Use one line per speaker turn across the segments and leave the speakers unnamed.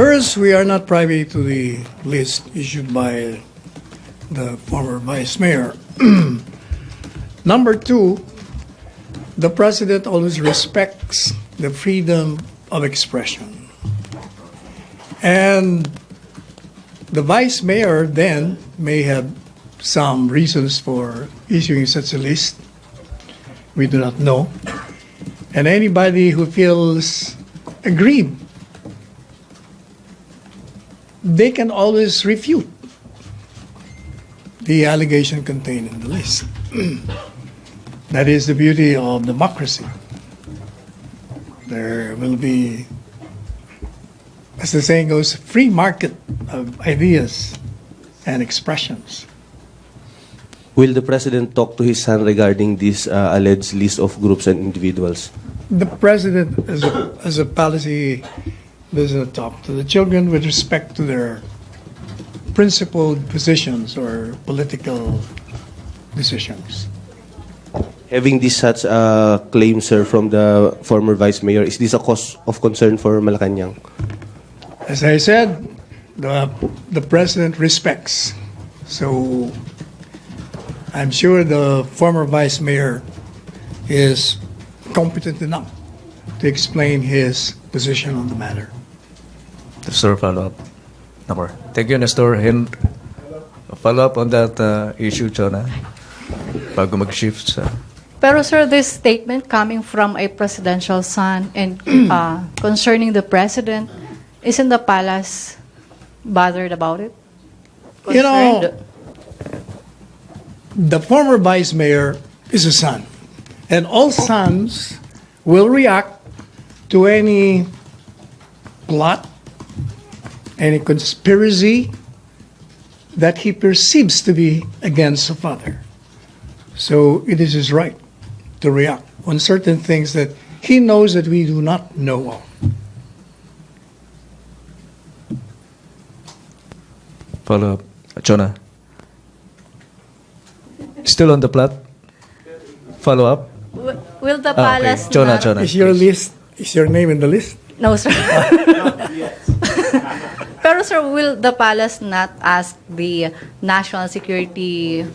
First, we are not privy to the list issued by the former vice mayor. Number two, the president always respects the freedom of expression. And the vice mayor then may have some reasons for issuing such a list. We do not know. And anybody who feels aggrieved, they can always refute the allegation contained in the list. That is the beauty of democracy. There will be, as the saying goes, free market of ideas and expressions.
Will the president talk to his son regarding this alleged list of groups and individuals?
The president, as a policy, doesn't talk to the children with respect to their principled positions or political decisions.
Having this such claim, sir, from the former vice mayor, is this a cause of concern for Malacanang?
As I said, the president respects. So I'm sure the former vice mayor is competent enough to explain his position on the matter.
Sir, follow-up. Number. Thank you, Nestor. And follow-up on that issue, Chona, bago mag-shift sa...
Pero sir, this statement coming from a presidential son and concerning the president, isn't the palace bothered about it?
You know,
Concerned?
the former vice mayor is a son. And all sons will react to any plot, any conspiracy that he perceives to be against the father. So it is his right to react on certain things that he knows that we do not know of.
Follow-up. Chona. Still on the plot? Follow-up?
Will the
Ah, okay.
palace
Chona,
not...
Chona.
Is your list, is your name in the list?
No, sir. Pero sir, will the palace not ask the national security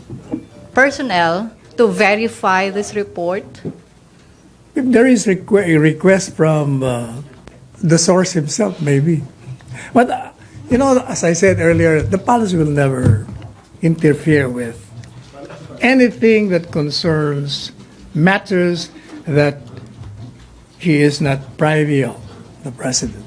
personnel to verify this report?
If there is a request from the source himself, maybe. But, you know, as I said earlier, the palace will never interfere with anything that concerns matters that he is not privy of, the president.